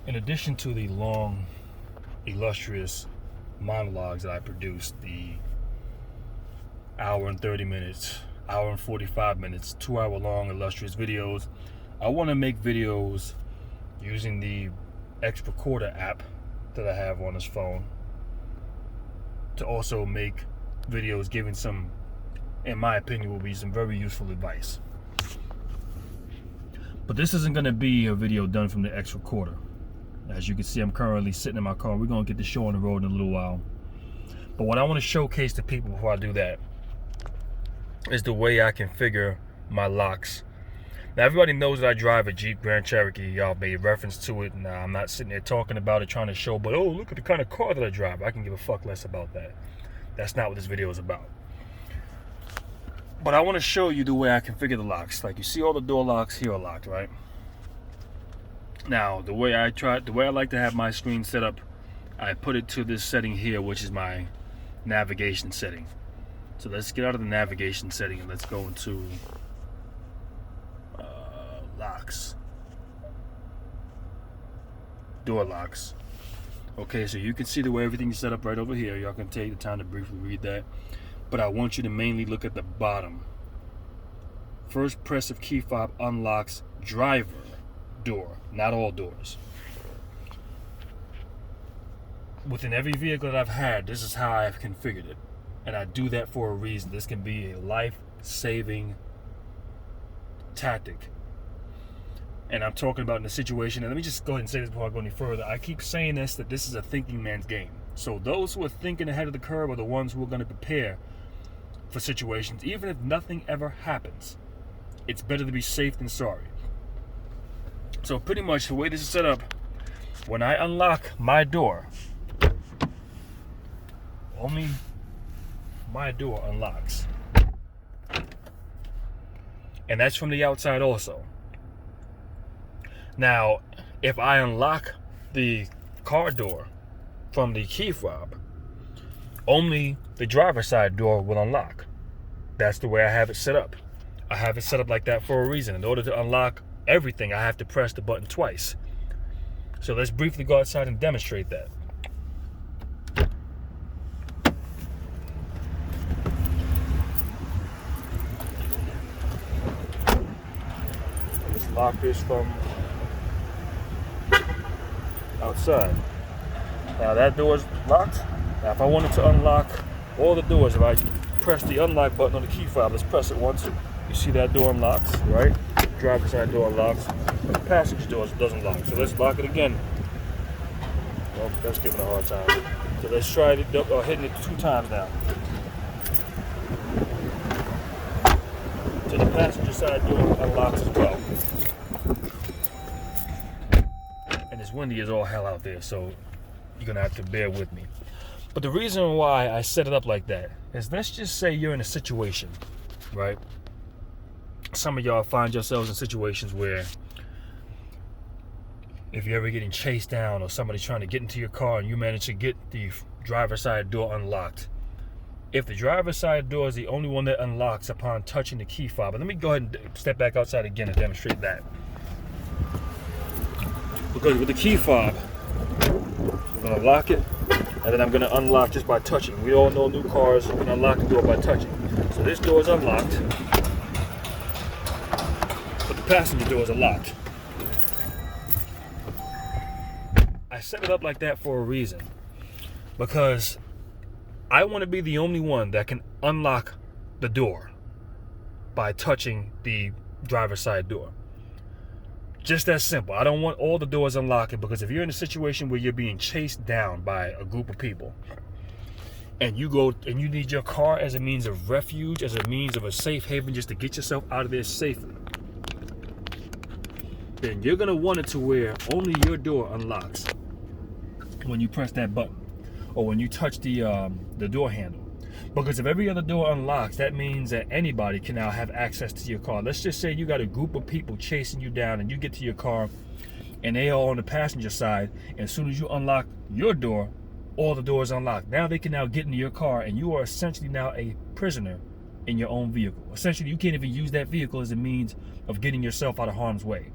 In addition to the long, illustrious monologues that I produced, the hour and 30 minutes, hour and 45 minutes, 2 hour long illustrious videos, I want to make videos using the X Recorder app that I have on this phone to also make videos giving some, in my opinion, will be some very useful advice. But this isn't going to be a video done from the X Recorder. As you can see, I'm currently sitting in my car. We're going to get the show on the road in a little while. But what I want to showcase to people before I do that is the way I configure my locks. Now, everybody knows that I drive a Jeep Grand Cherokee. Y'all made reference to it. Now, I'm not sitting there talking about it, trying to show, but oh, look at the kind of car that I drive. I can give a fuck less about that. That's not what this video is about. But I want to show you the way I configure the locks. Like, you see all the door locks here are locked, right? Now, the way I like to have my screen set up, I put it to this setting here, which is my navigation setting. So let's get out of the navigation setting and let's go into locks. Door locks. Okay, so you can see the way everything's set up right over here. Y'all can take the time to briefly read that. But I want you to mainly look at the bottom. First press of key fob unlocks driver door, not all doors. Within every vehicle that I've had, this is how I've configured it. And I do that for a reason. This can be a life-saving tactic. And I'm talking about in a situation, and let me just go ahead and say this before I go any further. I keep saying this, that this is a thinking man's game. So those who are thinking ahead of the curve are the ones who are going to prepare for situations. Even if nothing ever happens, it's better to be safe than sorry. So pretty much the way this is set up, when I unlock my door, only my door unlocks. And that's from the outside also. Now, if I unlock the car door from the key fob, only the driver's side door will unlock. That's the way I have it set up. I have it set up like that for a reason. In order to unlock everything, I have to press the button twice. So let's briefly go outside and demonstrate that. Let's lock this from outside. Now that door is locked. Now if I wanted to unlock all the doors, if I press the unlock button on the key fob, let's press it once. You see that door unlocks, right? Driver's side door unlocks. The passenger door doesn't lock. So let's lock it again. Well, that's giving a hard time. So let's try it, hitting it 2 times now. So the passenger side door unlocks as well. And it's windy as all hell out there, so you're gonna have to bear with me. But the reason why I set it up like that is, let's just say you're in a situation, right? Some of y'all find yourselves in situations where if you're ever getting chased down or somebody's trying to get into your car and you manage to get the driver's side door unlocked. If the driver's side door is the only one that unlocks upon touching the key fob, and let me go ahead and step back outside again and demonstrate that. Because with the key fob, I'm going to lock it, and then I'm going to unlock just by touching. We all know new cars, you can unlock the door by touching. So this door is unlocked, but the passenger doors are locked. I set it up like that for a reason, because I want to be the only one that can unlock the door by touching the driver's side door. Just that simple. I don't want all the doors unlocking, because if you're in a situation where you're being chased down by a group of people and you go and you need your car as a means of refuge, as a means of a safe haven, just to get yourself out of there safely, then you're going to want it to where only your door unlocks when you press that button or when you touch the door handle. Because if every other door unlocks, that means that anybody can now have access to your car. Let's just say you got a group of people chasing you down and you get to your car and they are on the passenger side. And as soon as you unlock your door, all the doors unlock. Now they can now get into your car and you are essentially now a prisoner in your own vehicle. Essentially, you can't even use that vehicle as a means of getting yourself out of harm's way.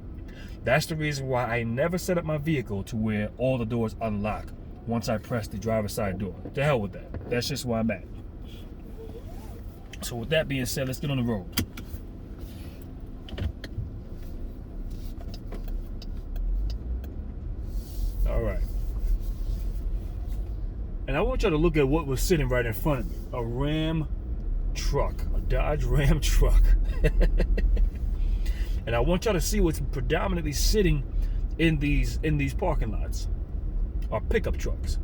That's the reason why I never set up my vehicle to where all the doors unlock once I press the driver's side door. To hell with that. That's just where I'm at. So with that being said, let's get on the road. All right. And I want y'all to look at what was sitting right in front of me. A Ram truck. A Dodge Ram truck. And I want y'all to see what's predominantly sitting in these parking lots. Are pickup trucks.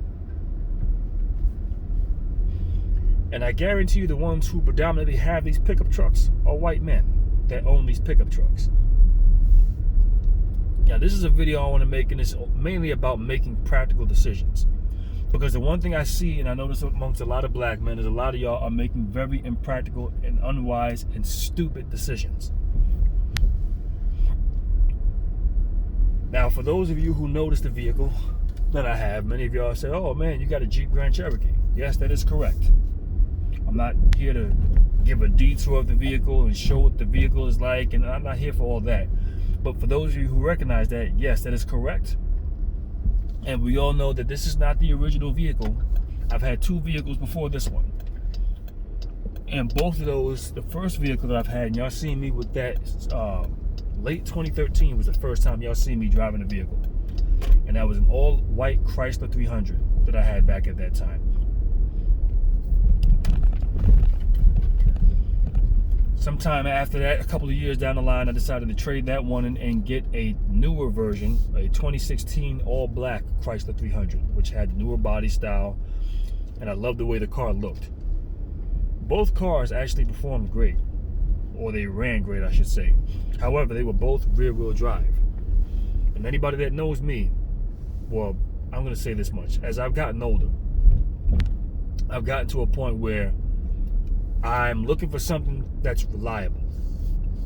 And I guarantee you the ones who predominantly have these pickup trucks are white men that own these pickup trucks. Now, this is a video I want to make, and it's mainly about making practical decisions. Because the one thing I see, and I notice amongst a lot of black men, is a lot of y'all are making very impractical and unwise and stupid decisions. Now, for those of you who noticed the vehicle that I have, many of y'all say, oh man, you got a Jeep Grand Cherokee. Yes, that is correct. I'm not here to give a detour of the vehicle and show what the vehicle is like, and I'm not here for all that. But for those of you who recognize that, yes, that is correct. And we all know that this is not the original vehicle. I've had two vehicles before this one. And both of those, the first vehicle that I've had, and y'all seen me with that, late 2013 was the first time y'all seen me driving a vehicle. And that was an all-white Chrysler 300 that I had back at that time. Sometime after that, a couple of years down the line, I decided to trade that one and get a newer version, a 2016 all-black Chrysler 300, which had the newer body style, and I loved the way the car looked. Both cars actually performed great, or they ran great, I should say. However, they were both rear-wheel drive. And anybody that knows me, well, I'm going to say this much. As I've gotten older, I've gotten to a point where I'm looking for something that's reliable.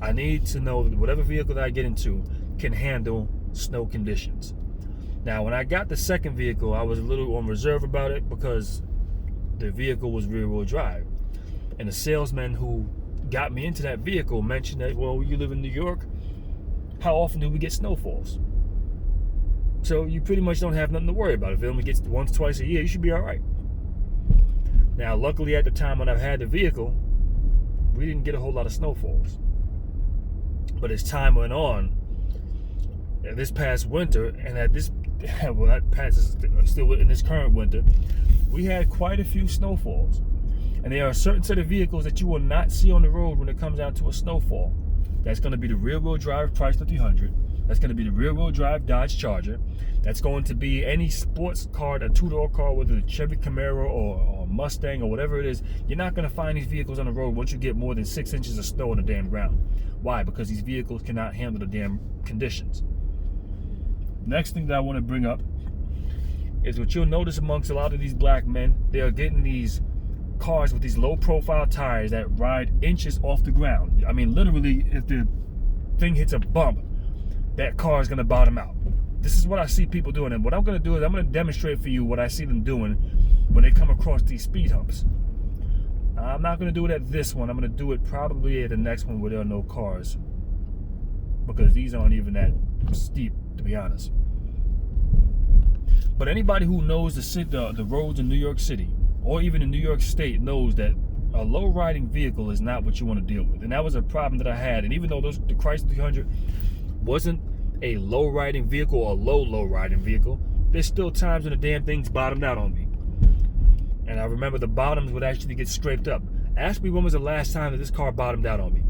I need to know that whatever vehicle that I get into can handle snow conditions. Now, when I got the second vehicle, I was a little on reserve about it because the vehicle was rear-wheel drive. And the salesman who got me into that vehicle mentioned that, well, you live in New York, how often do we get snowfalls? So you pretty much don't have nothing to worry about. If it only gets once, twice a year, you should be all right. Now, luckily at the time when I've had the vehicle, we didn't get a whole lot of snowfalls. But as time went on, this past winter, and at this, well, that passes still in this current winter, we had quite a few snowfalls. And there are a certain set of vehicles that you will not see on the road when it comes down to a snowfall. That's going to be the rear-wheel drive Chrysler 300. That's going to be the rear-wheel drive Dodge Charger. That's going to be any sports car, a two-door car, whether it's Chevy Camaro or Mustang or whatever it is. You're not going to find these vehicles on the road once you get more than 6 inches of snow on the damn ground. Why? Because these vehicles cannot handle the damn conditions. Next thing that I want to bring up is what you'll notice amongst a lot of these black men. They are getting these cars with these low-profile tires that ride inches off the ground. I mean, literally, if the thing hits a bump, that car is going to bottom out. This is what I see people doing, and what I'm going to do is I'm going to demonstrate for you what I see them doing when they come across these speed humps. I'm not going to do it at this one. I'm going to do it probably at the next one where there are no cars, because these aren't even that steep, to be honest. But anybody who knows the roads in New York City, or even in New York State, knows that a low-riding vehicle is not what you want to deal with. And that was a problem that I had. And even though the Chrysler 300 wasn't a low-riding vehicle or a low-riding vehicle, there's still times when the damn thing's bottomed out on me. And I remember the bottoms would actually get scraped up. Ask me when was the last time that this car bottomed out on me.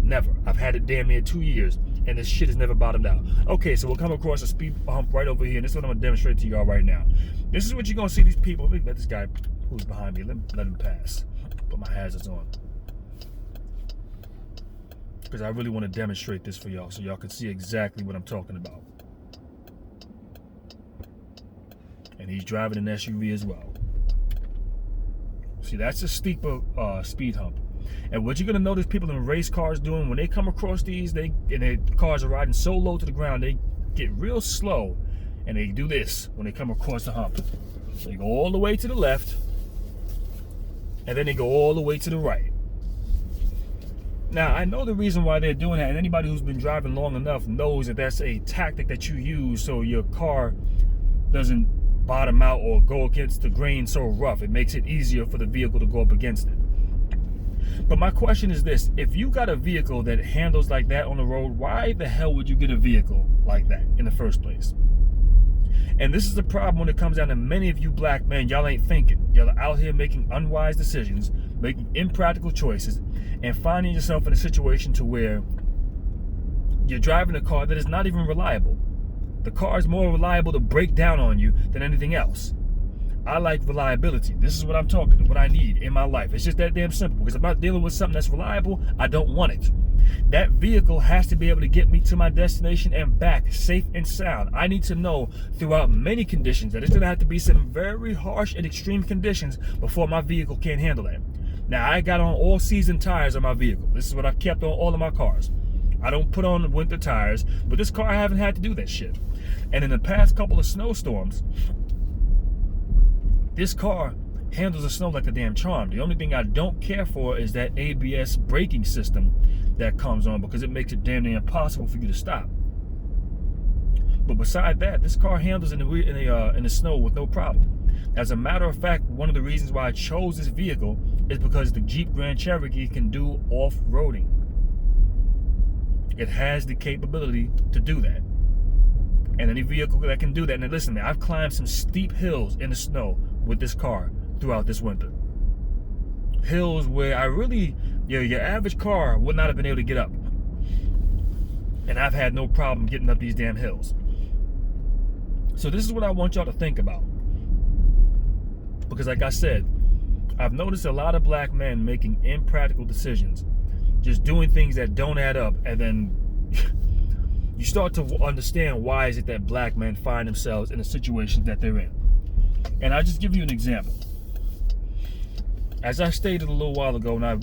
Never. I've had it damn near 2 years, and this shit has never bottomed out. Okay, so we'll come across a speed hump right over here, and this is what I'm going to demonstrate to y'all right now. This is what you're going to see these people. Let me let this guy who's behind me, let him pass. Put my hazards on. Because I really want to demonstrate this for y'all so y'all can see exactly what I'm talking about. And he's driving an SUV as well. See, that's a steeper speed hump. And what you're going to notice people in race cars doing when they come across these, their cars are riding so low to the ground, they get real slow, and they do this when they come across the hump. So they go all the way to the left, and then they go all the way to the right. Now, I know the reason why they're doing that, and anybody who's been driving long enough knows that that's a tactic that you use so your car doesn't bottom out or go against the grain so rough. It makes it easier for the vehicle to go up against it. But my question is this: if you got a vehicle that handles like that on the road, why the hell would you get a vehicle like that in the first place? And this is the problem when it comes down to many of you black men. Y'all ain't thinking. Y'all are out here making unwise decisions, making impractical choices, and finding yourself in a situation to where you're driving a car that is not even reliable. The car is more reliable to break down on you than anything else. I like reliability. This is what I'm talking, what I need in my life. It's just that damn simple. Because if I'm not dealing with something that's reliable, I don't want it. That vehicle has to be able to get me to my destination and back safe and sound. I need to know throughout many conditions that it's going to have to be some very harsh and extreme conditions before my vehicle can't handle that. Now, I got on all season tires on my vehicle. This is what I've kept on all of my cars. I don't put on winter tires, but this car I haven't had to do that shit. And in the past couple of snowstorms, this car handles the snow like a damn charm. The only thing I don't care for is that ABS braking system that comes on, because it makes it damn near impossible for you to stop. But beside that, this car handles in the snow with no problem. As a matter of fact, one of the reasons why I chose this vehicle is because the Jeep Grand Cherokee can do off-roading. It has the capability to do that. And any vehicle that can do that, and listen, man, I've climbed some steep hills in the snow with this car throughout this winter. Hills where I really, your average car would not have been able to get up. And I've had no problem getting up these damn hills. So this is what I want y'all to think about. Because like I said, I've noticed a lot of black men making impractical decisions, just doing things that don't add up, and then you start to understand why is it that black men find themselves in the situations that they're in. And I'll just give you an example. As I stated a little while ago when I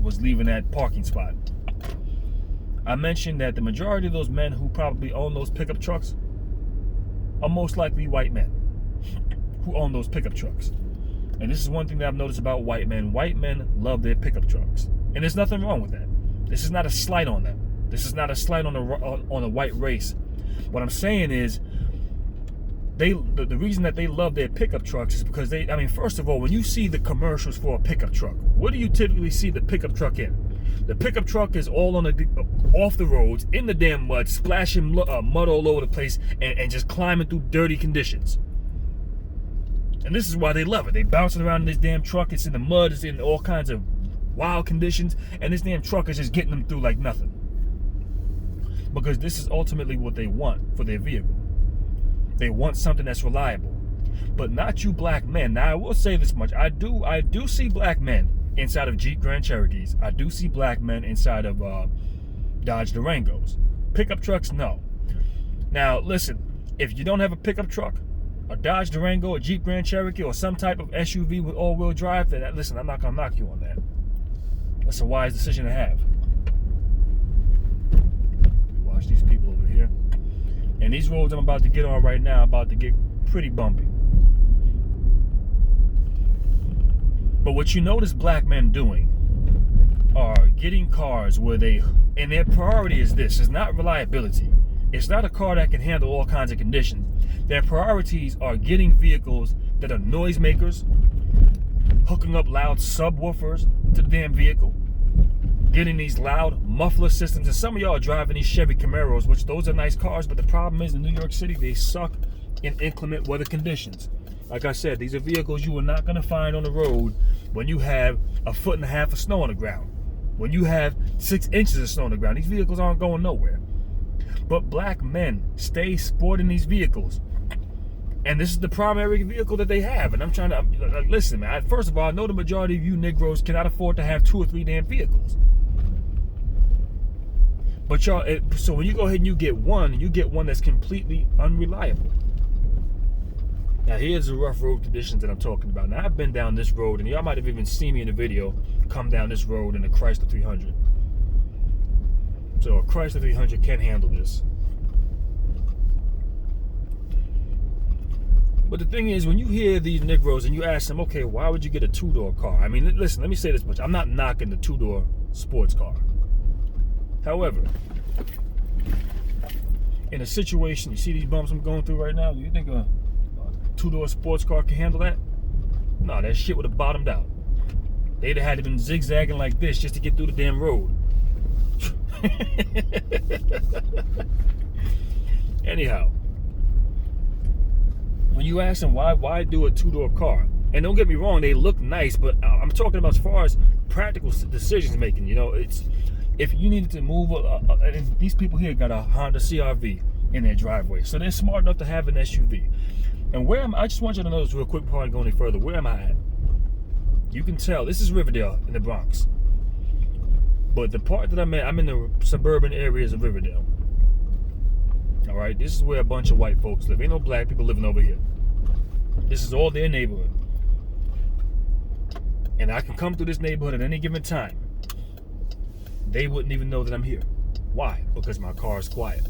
was leaving that parking spot, I mentioned that the majority of those men who probably own those pickup trucks are most likely white men who own those pickup trucks. And this is one thing that I've noticed about white men. White men love their pickup trucks. And there's nothing wrong with that. This is not a slight on them. This is not a slight on the white race. What I'm saying is, the reason that they love their pickup trucks is because first of all, when you see the commercials for a pickup truck, what do you typically see the pickup truck in? The pickup truck is all on off the roads, in the damn mud, splashing mud all over the place, and just climbing through dirty conditions. And this is why they love it. They bouncing around in this damn truck. It's in the mud. It's in all kinds of wild conditions. And this damn truck is just getting them through like nothing. Because this is ultimately what they want for their vehicle. They want something that's reliable. But not you black men. Now, I will say this much. I do see black men inside of Jeep Grand Cherokees. I do see black men inside of Dodge Durangos. Pickup trucks, no. Now, listen. If you don't have a pickup truck, a Dodge Durango, a Jeep Grand Cherokee, or some type of SUV with all-wheel drive, then listen, I'm not going to knock you on that. That's a wise decision to have. Watch these people over here. And these roads I'm about to get on right now are about to get pretty bumpy. But what you notice black men doing are getting cars where and their priority is this. It's not reliability. It's not a car that can handle all kinds of conditions. Their priorities are getting vehicles that are noisemakers, hooking up loud subwoofers to the damn vehicle, getting these loud muffler systems. And some of y'all are driving these Chevy Camaros, which those are nice cars, but the problem is in New York City, they suck in inclement weather conditions. Like I said, these are vehicles you are not going to find on the road when you have 1.5 feet of snow on the ground. When you have 6 inches of snow on the ground, these vehicles aren't going nowhere. But black men stay sporting these vehicles. And this is the primary vehicle that they have. And I'm trying to, listen, man, first of all, I know the majority of you Negroes cannot afford to have 2 or 3 damn vehicles. But y'all, so when you go ahead and you get one that's completely unreliable. Now, here's the rough road conditions that I'm talking about. Now, I've been down this road, and y'all might have even seen me in the video come down this road in a Chrysler 300. So a Chrysler 300 can handle this. But the thing is, when you hear these Negroes and you ask them, okay, why would you get a 2-door car? I mean, listen, let me say this much. I'm not knocking the 2-door sports car. However, in a situation, you see these bumps I'm going through right now, do you think a two-door sports car can handle that? No, that shit would have bottomed out. They'd have had to been zigzagging like this just to get through the damn road. Anyhow, when you ask them why do a two-door car, and don't get me wrong, they look nice, but I'm talking about as far as practical decisions making. You know, it's if you needed to move, and these people here got a Honda CR-V in their driveway, so they're smart enough to have an SUV. And where I just want you to notice real quick before I go any further, where am I at? You can tell this is Riverdale in the Bronx, but the part that I'm in the suburban areas of Riverdale. All right, this is where a bunch of white folks live. Ain't no black people living over here. This is all their neighborhood. And I can come through this neighborhood at any given time. They wouldn't even know that I'm here. Why? Because my car is quiet.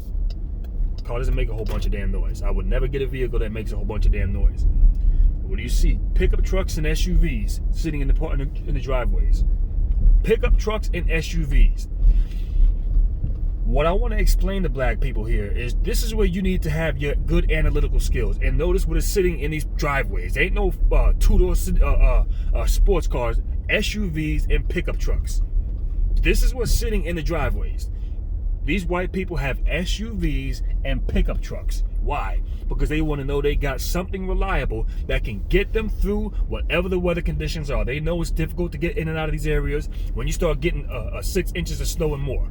My car doesn't make a whole bunch of damn noise. I would never get a vehicle that makes a whole bunch of damn noise. What do you see? Pickup trucks and SUVs sitting in the driveways. Pickup trucks and SUVs. What I want to explain to black people here is this is where you need to have your good analytical skills. And notice what is sitting in these driveways. There ain't no two-door sports cars, SUVs, and pickup trucks. This is what's sitting in the driveways. These white people have SUVs and pickup trucks. Why? Because they want to know they got something reliable that can get them through whatever the weather conditions are. They know it's difficult to get in and out of these areas when you start getting 6 inches of snow and more.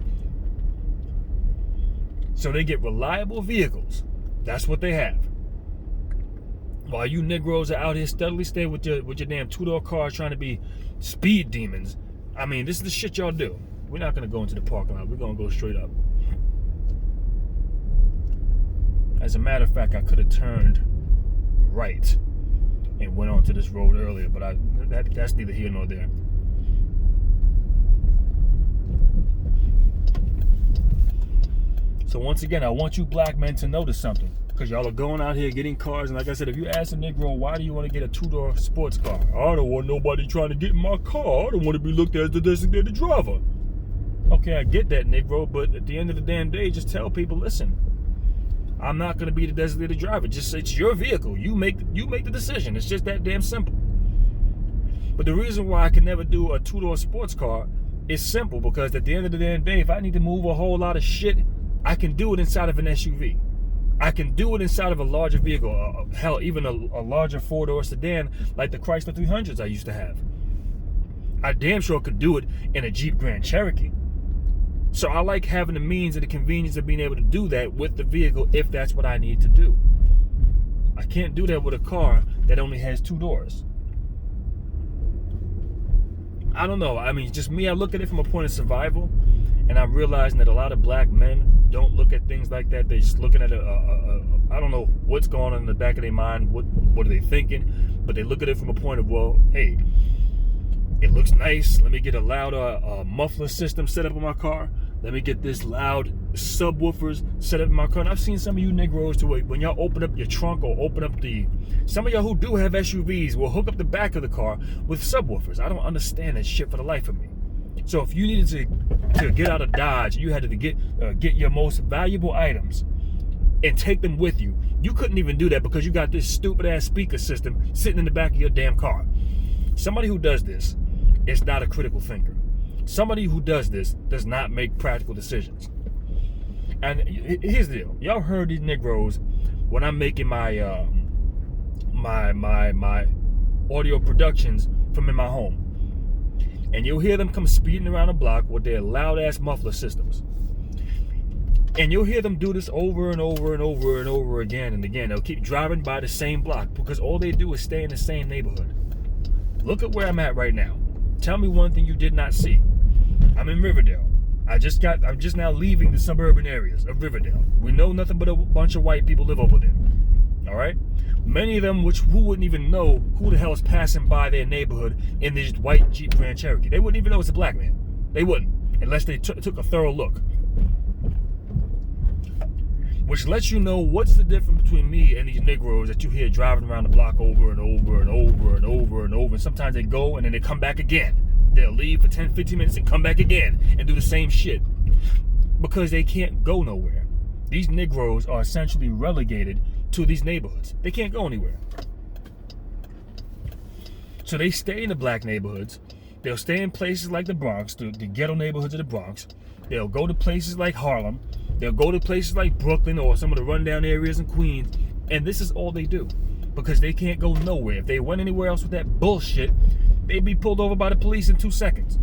So they get reliable vehicles. That's what they have. While you Negroes are out here steadily staying with your damn two-door cars trying to be speed demons. I mean, this is the shit y'all do. We're not going to go into the parking lot. We're going to go straight up. As a matter of fact, I could have turned right and went onto this road earlier, but that's neither here nor there. So once again, I want you black men to notice something, because y'all are going out here getting cars, and like I said, if you ask a Negro, why do you want to get a two-door sports car? I don't want nobody trying to get in my car. I don't want to be looked at as the designated driver. Okay, I get that, Negro, but at the end of the damn day, just tell people, listen, I'm not going to be the designated driver. Just it's your vehicle. You make the decision. It's just that damn simple. But the reason why I can never do a two-door sports car is simple, because at the end of the damn day, if I need to move a whole lot of shit, I can do it inside of an SUV. I can do it inside of a larger vehicle. Hell, even a larger four-door sedan like the Chrysler 300s I used to have. I damn sure could do it in a Jeep Grand Cherokee. So I like having the means and the convenience of being able to do that with the vehicle if that's what I need to do. I can't do that with a car that only has 2 doors. I don't know. I mean, just me, I look at it from a point of survival, and I'm realizing that a lot of black men don't look at things like that. They're just looking at I don't know what's going on in the back of their mind. What are they thinking? But they look at it from a point of, well, hey, it looks nice. Let me get a loud muffler system set up in my car. Let me get this loud subwoofers set up in my car. And I've seen some of you Negroes to when y'all open up your trunk or open up some of y'all who do have SUVs will hook up the back of the car with subwoofers. I don't understand that shit for the life of me. So if you needed to get out of Dodge, you had to get your most valuable items and take them with you. You couldn't even do that because you got this stupid ass speaker system sitting in the back of your damn car. Somebody who does this is not a critical thinker. Somebody who does this does not make practical decisions. And here's the deal. Y'all heard these Negroes when I'm making my my audio productions from in my home. And you'll hear them come speeding around the block with their loud ass muffler systems. And you'll hear them do this over and over and over and over again and again. They'll keep driving by the same block because all they do is stay in the same neighborhood. Look at where I'm at right now. Tell me one thing you did not see. I'm in Riverdale. I'm just now leaving the suburban areas of Riverdale. We know nothing but a bunch of white people live over there. All right? Many of them who wouldn't even know who the hell is passing by their neighborhood in this white Jeep Grand Cherokee. They wouldn't even know it's a black man. They wouldn't, unless they took a thorough look. Which lets you know what's the difference between me and these Negroes that you hear driving around the block over and over and over and over and over. And sometimes they go and then they come back again. They'll leave for 10, 15 minutes and come back again and do the same shit. because they can't go nowhere. These Negroes are essentially relegated to these neighborhoods. They can't go anywhere. So they stay in the black neighborhoods. They'll stay in places like the Bronx, the ghetto neighborhoods of the Bronx. They'll go to places like Harlem. They'll go to places like Brooklyn or some of the rundown areas in Queens. And this is all they do because they can't go nowhere. If they went anywhere else with that bullshit, they'd be pulled over by the police in 2 seconds.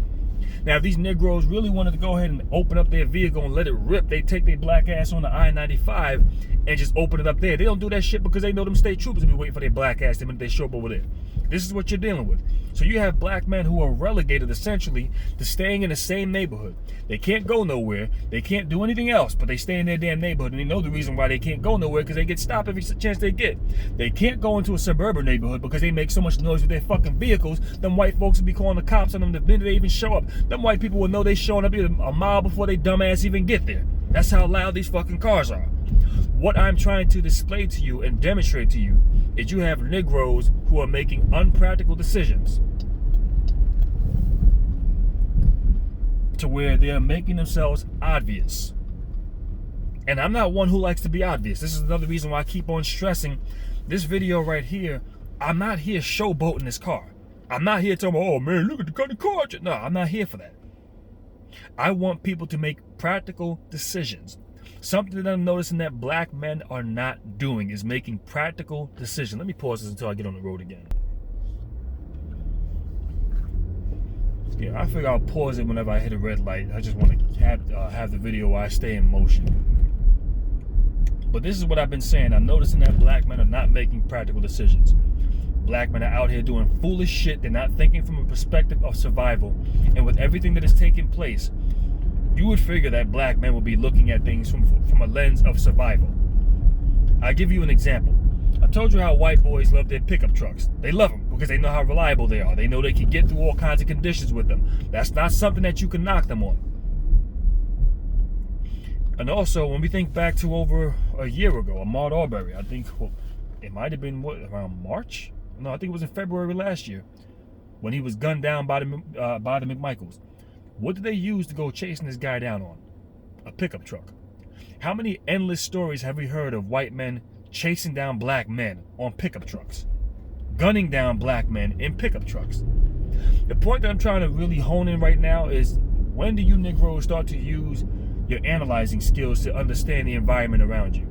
Now, if these Negroes really wanted to go ahead and open up their vehicle and let it rip, they take their black ass on the I-95 and just open it up there. They don't do that shit because they know them state troopers will be waiting for their black ass the minute they show up over there. This is what you're dealing with. So you have black men who are relegated essentially to staying in the same neighborhood. They can't go nowhere. They can't do anything else, but they stay in their damn neighborhood. And they know the reason why they can't go nowhere because they get stopped every chance they get. They can't go into a suburban neighborhood because they make so much noise with their fucking vehicles. Them white folks will be calling the cops on them the minute they even show up. Them white people will know they showing up a mile before they dumbass even get there. That's how loud these fucking cars are. What I'm trying to display to you and demonstrate to you is you have Negroes who are making unpractical decisions to where they are making themselves obvious. And I'm not one who likes to be obvious. This is another reason why I keep on stressing this video right here. I'm not here showboating this car. I'm not here talking about, oh man, look at the kind of car. No, I'm not here for that. I want people to make practical decisions. Something that I'm noticing that black men are not doing is making practical decisions. Let me pause this until I get on the road again. Yeah, I figure I'll pause it whenever I hit a red light. I just want to have the video while I stay in motion. But this is what I've been saying. I'm noticing that black men are not making practical decisions. Black men are out here doing foolish shit. They're not thinking from a perspective of survival. And with everything that is taking place, you would figure that black men will be looking at things from a lens of survival. I'll give you an example. I told you how white boys love their pickup trucks. They love them because they know how reliable they are. They know they can get through all kinds of conditions with them. That's not something that you can knock them on. And also, when we think back to over a year ago, Ahmaud Arbery, I think it might have been around March? No, I think it was in February last year when he was gunned down by the McMichaels. What did they use to go chasing this guy down on? A pickup truck. How many endless stories have we heard of white men chasing down black men on pickup trucks? Gunning down black men in pickup trucks. The point that I'm trying to really hone in right now is, when do you Negroes start to use your analyzing skills to understand the environment around you?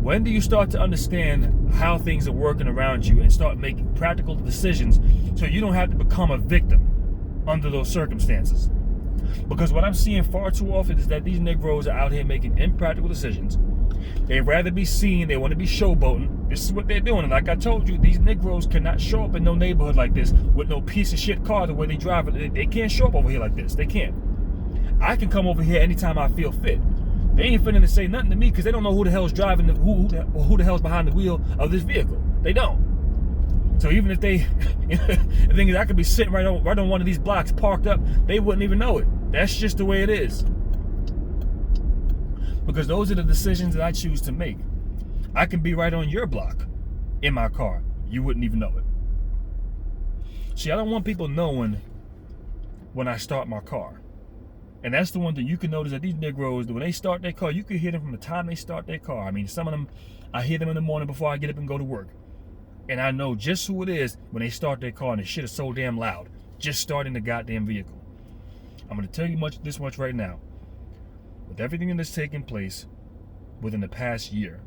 When do you start to understand how things are working around you and start making practical decisions so you don't have to become a victim under those circumstances? Because what I'm seeing far too often is that these Negroes are out here making impractical decisions. They'd rather be seen. They want to be showboating. This is what they're doing. And like I told you, these Negroes cannot show up in no neighborhood like this with no piece of shit car the way they drive it. They can't show up over here like this. They can't. I can come over here anytime I feel fit. They ain't finna to say nothing to me because they don't know who the hell's driving, who the hell's behind the wheel of this vehicle. They don't. So even if they, the thing is, I could be sitting right on one of these blocks parked up, they wouldn't even know it. That's just the way it is. Because those are the decisions that I choose to make. I can be right on your block in my car. You wouldn't even know it. See, I don't want people knowing when I start my car. And that's the one thing you can notice, that these Negroes, when they start their car, you can hear them from the time they start their car. I mean, some of them, I hear them in the morning before I get up and go to work. And I know just who it is when they start their car, and the shit is so damn loud, just starting the goddamn vehicle. I'm going to tell you this much right now. With everything that's taken place within the past year,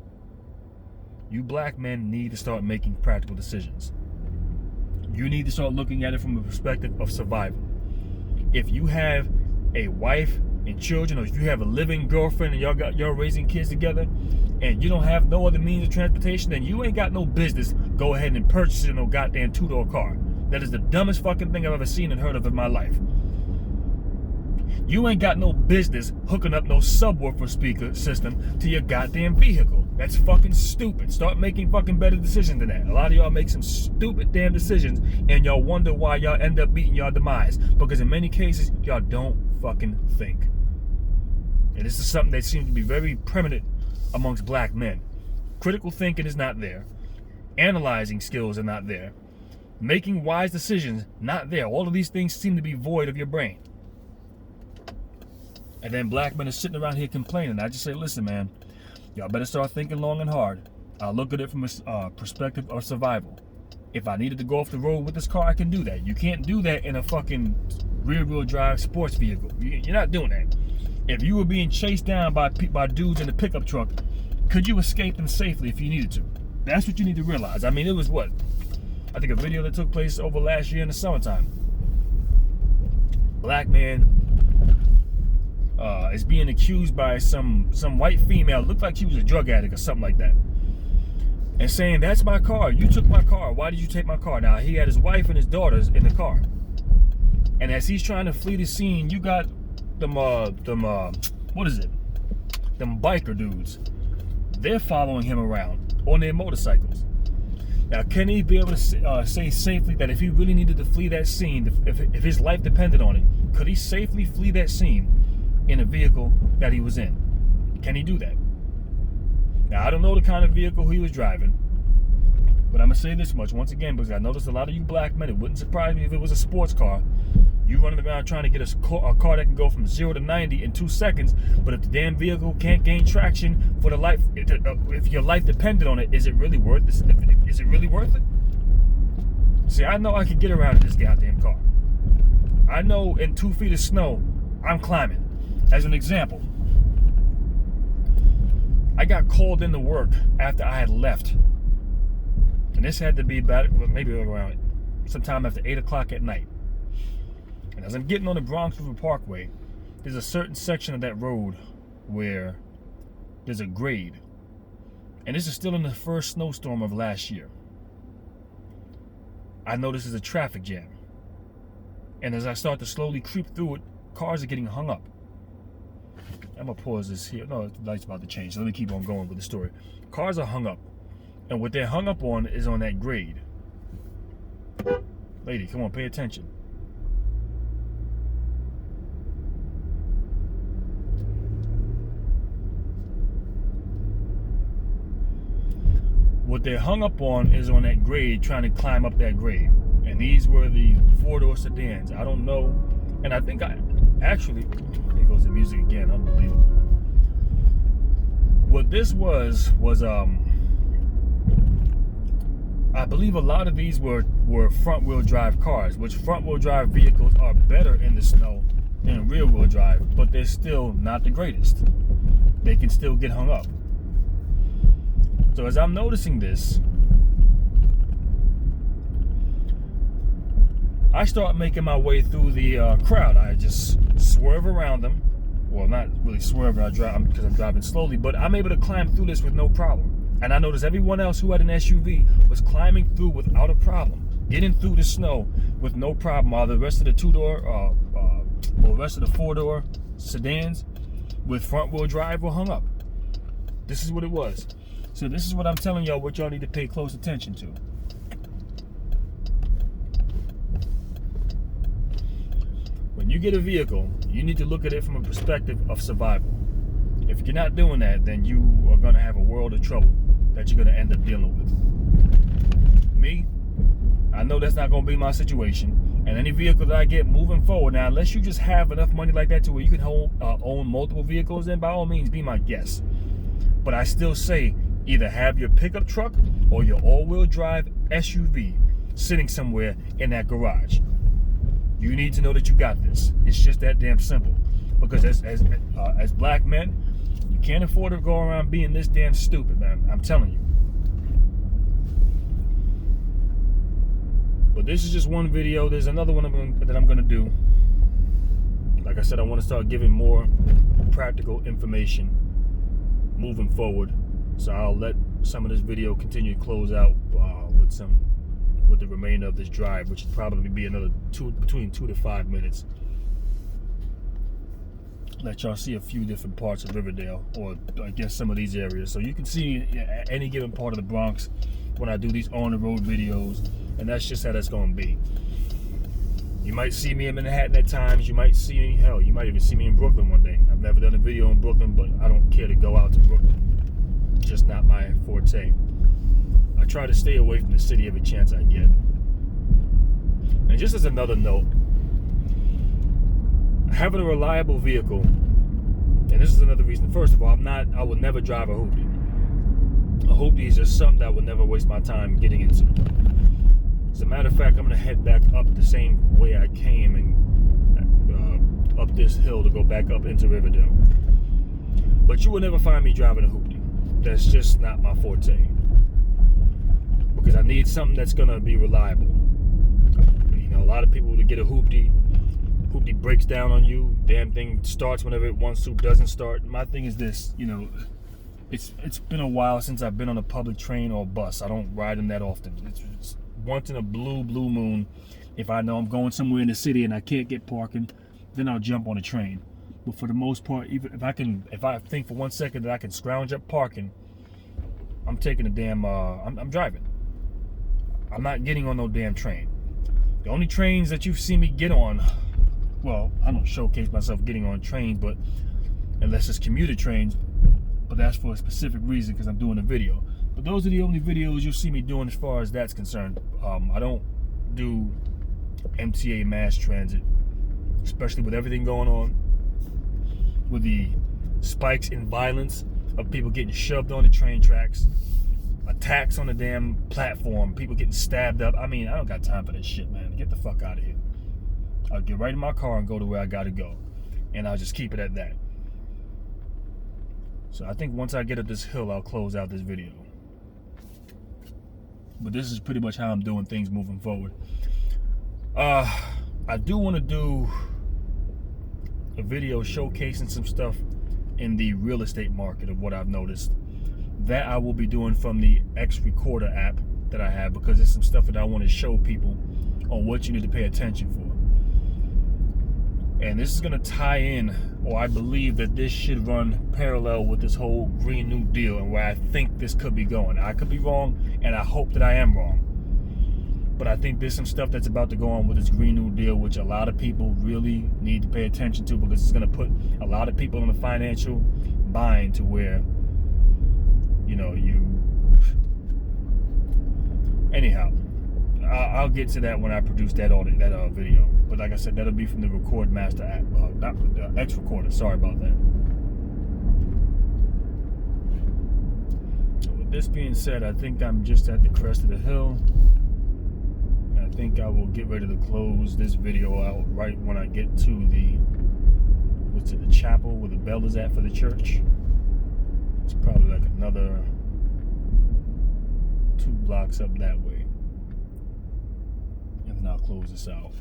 you black men need to start making practical decisions. You need to start looking at it from a perspective of survival. If you have a wife and children, or if you have a living girlfriend and y'all raising kids together, and you don't have no other means of transportation, then you ain't got no business go ahead and purchase no goddamn two-door car. That is the dumbest fucking thing I've ever seen and heard of in my life. You ain't got no business hooking up no subwoofer speaker system to your goddamn vehicle. That's fucking stupid. Start making fucking better decisions than that. A lot of y'all make some stupid damn decisions, and y'all wonder why y'all end up beating y'all demise. Because in many cases, y'all don't fucking think. And this is something that seems to be very prominent amongst black men. Critical thinking is not there. Analyzing skills are not there. Making wise decisions, not there. All of these things seem to be void of your brain. And then black men are sitting around here complaining. I just say, listen, man, y'all better start thinking long and hard. I'll look at it from a perspective of survival. If I needed to go off the road with this car, I can do that. You can't do that in a fucking rear-wheel drive sports vehicle. You're not doing that. If you were being chased down by dudes in a pickup truck, could you escape them safely if you needed to? That's what you need to realize. I mean, it was what? I think a video that took place over last year in the summertime. Black man is being accused by some white female, looked like she was a drug addict or something like that, and saying, that's my car, you took my car, why did you take my car? Now, he had his wife and his daughters in the car, and as he's trying to flee the scene, you got them what is it, them biker dudes, they're following him around on their motorcycles. Now, can he be able to say safely that if he really needed to flee that scene, if his life depended on it, could he safely flee that scene in a vehicle that he was in? Can he do that? Now, I don't know the kind of vehicle he was driving, but I'm going to say this much once again, because I noticed a lot of you black men, it wouldn't surprise me if it was a sports car. You running around trying to get a car that can go from 0 to 90 in 2 seconds, but if the damn vehicle can't gain traction for the life, if your life depended on it, is it really worth it? Is it really worth it? See, I know I could get around in this goddamn car. I know in 2 feet of snow, I'm climbing. As an example, I got called into work after I had left. And this had to be about maybe around sometime after 8 o'clock at night. And as I'm getting on the Bronx River Parkway, there's a certain section of that road where there's a grade. And this is still in the first snowstorm of last year. I notice there's a traffic jam. And as I start to slowly creep through it, cars are getting hung up. I'm gonna pause this here. No, the light's about to change. So let me keep on going with the story. Cars are hung up. And what they're hung up on is on that grade. Lady, come on, pay attention. What they're hung up on is on that grade, trying to climb up that grade. And these were the 4-door sedans. I don't know. And I think actually, here goes the music again, unbelievable. What this was I believe a lot of these were front-wheel drive cars, which front-wheel drive vehicles are better in the snow than rear-wheel drive, but they're still not the greatest. They can still get hung up. So as I'm noticing this, I start making my way through the crowd. I just swerve around them. Well, not really swerving, because I'm driving slowly, but I'm able to climb through this with no problem. And I noticed everyone else who had an SUV was climbing through without a problem, getting through the snow with no problem, while the rest of the 4-door sedans with front-wheel drive were hung up. This is what it was. So this is what I'm telling y'all, what y'all need to pay close attention to. When you get a vehicle, you need to look at it from a perspective of survival. If you're not doing that, then you are going to have a world of trouble that you're going to end up dealing with. Me, I know that's not going to be my situation. And any vehicle that I get moving forward, now, unless you just have enough money like that to where you can own multiple vehicles, then by all means, be my guest. But I still say, either have your pickup truck or your all-wheel drive SUV sitting somewhere in that garage. You need to know that you got this. It's just that damn simple. Because as black men, you can't afford to go around being this damn stupid, man. I'm telling you. But this is just one video. There's another one that I'm going to do. Like I said, I want to start giving more practical information moving forward. So I'll let some of this video continue to close out with the remainder of this drive, which would probably be another between 2 to 5 minutes. Let y'all see a few different parts of Riverdale, or I guess some of these areas, so you can see any given part of the Bronx when I do these on-the-road videos, and that's just how that's going to be. You might see me in Manhattan at times. You might see me, hell, you might even see me in Brooklyn one day. I've never done a video in Brooklyn, but I don't care to go out to Brooklyn. Just not my forte. I try to stay away from the city every chance I get. And just as another note, having a reliable vehicle And this is another reason. First of all, I would never drive a hoopty. A hoopty is just something that I would never waste my time getting into. As a matter of fact, I'm gonna head back up the same way I came and up this hill to go back up into Riverdale. But you will never find me driving a hoopty. That's just not my forte. Because I need something that's gonna be reliable. You know, a lot of people to get a hoopty breaks down on you. Damn thing starts whenever it wants to, doesn't start. My thing is this, you know, it's been a while since I've been on a public train or bus. I don't ride them that often. It's once in a blue moon. If I know I'm going somewhere in the city and I can't get parking, then I'll jump on a train. But for the most part, even if I think for 1 second that I can scrounge up parking, I'm taking a damn, I'm driving. I'm not getting on no damn train. The only trains that you've seen me get on, well, I don't showcase myself getting on trains, but unless it's commuter trains, but that's for a specific reason because I'm doing a video. But those are the only videos you'll see me doing as far as that's concerned. I don't do MTA mass transit, especially with everything going on, with the spikes in violence of people getting shoved on the train tracks, attacks on the damn platform, people getting stabbed up. I mean, I don't got time for that shit, man. Get the fuck out of here. I'll get right in my car and go to where I gotta go, and I'll just keep it at that. So I think once I get up this hill, I'll close out this video. But this is pretty much how I'm doing things moving forward. I do want to do a video showcasing some stuff in the real estate market of what I've noticed. That I will be doing from the X Recorder app that I have, because there's some stuff that I want to show people on what you need to pay attention for. And this is going to tie in, or I believe that this should run parallel with this whole Green New Deal and where I think this could be going. I could be wrong, and I hope that I am wrong. But I think there's some stuff that's about to go on with this Green New Deal, which a lot of people really need to pay attention to, because it's going to put a lot of people in a financial bind to where, you know, anyhow, I'll get to that when I produce that video. But like I said, that'll be from the Record Master app, not the X Recorder. Sorry about that. So with this being said, I think I'm just at the crest of the hill. And I think I will get ready to close this video out right when I get to the chapel where the bell is at for the church. It's probably like another 2 blocks up that way. And then I'll close this out.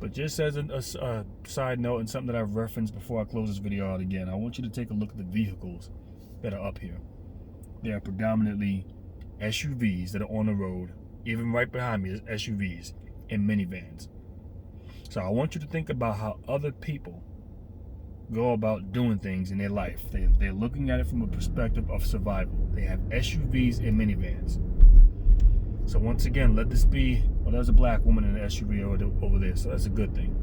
But just as a side note and something that I've referenced before I close this video out again, I want you to take a look at the vehicles that are up here. They are predominantly SUVs that are on the road. Even right behind me is SUVs and minivans. So I want you to think about how other people go about doing things in their life. They're looking at it from a perspective of survival. They have SUVs and minivans. So once again, let this be, well, there's a black woman in an SUV over there, so that's a good thing.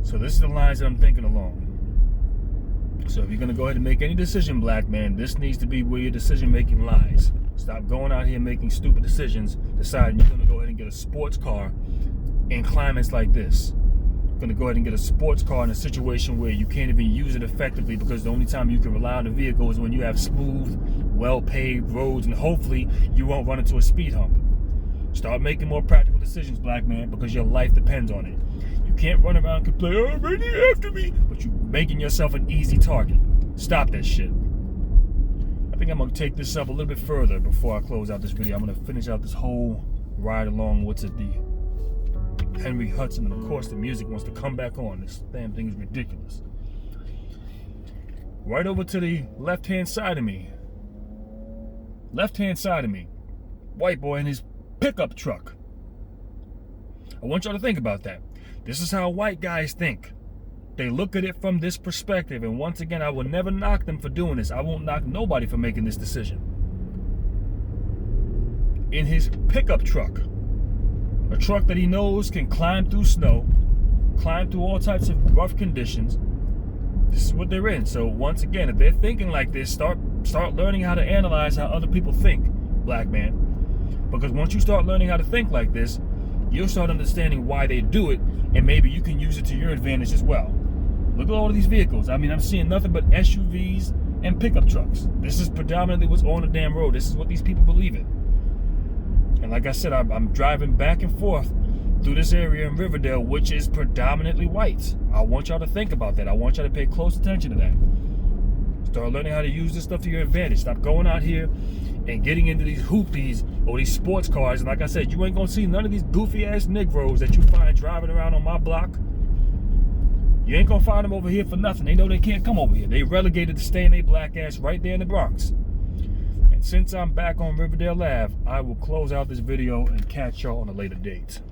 So this is the lines that I'm thinking along. So if you're going to go ahead and make any decision, black man, this needs to be where your decision-making lies. Stop going out here making stupid decisions, deciding you're going to go ahead and get a sports car in climates like this. You're going to go ahead and get a sports car in a situation where you can't even use it effectively, because the only time you can rely on the vehicle is when you have smooth, well-paved roads, and hopefully you won't run into a speed hump. Start making more practical decisions, black man, because your life depends on it. You can't run around and complain, oh, Randy after me, but you're making yourself an easy target. Stop that shit. I think I'm going to take this up a little bit further before I close out this video. I'm going to finish out this whole ride along what's at the Henry Hudson, and of course the music wants to come back on. This damn thing is ridiculous. Right over to the left-hand side of me. White boy in his pickup truck. I want y'all to think about that. This is how white guys think. They look at it from this perspective, and once again, I will never knock them for doing this. I won't knock nobody for making this decision. In his pickup truck, a truck that he knows can climb through snow, climb through all types of rough conditions. This is what they're in. So once again, if they're thinking like this, start learning how to analyze how other people think, black man. Because once you start learning how to think like this, you'll start understanding why they do it, and maybe you can use it to your advantage as well. Look at all of these vehicles. I mean, I'm seeing nothing but SUVs and pickup trucks. This is predominantly what's on the damn road. This is what these people believe in. And like I said, I'm driving back and forth through this area in Riverdale, which is predominantly white. I want y'all to think about that. I want y'all to pay close attention to that. Start learning how to use this stuff to your advantage. Stop going out here and getting into these hoopies or these sports cars. And like I said, you ain't gonna see none of these goofy ass Negroes that you find driving around on my block. You ain't gonna find them over here for nothing. They know they can't come over here. They relegated to staying their black ass right there in the Bronx. And since I'm back on Riverdale Ave, I will close out this video and catch y'all on a later date.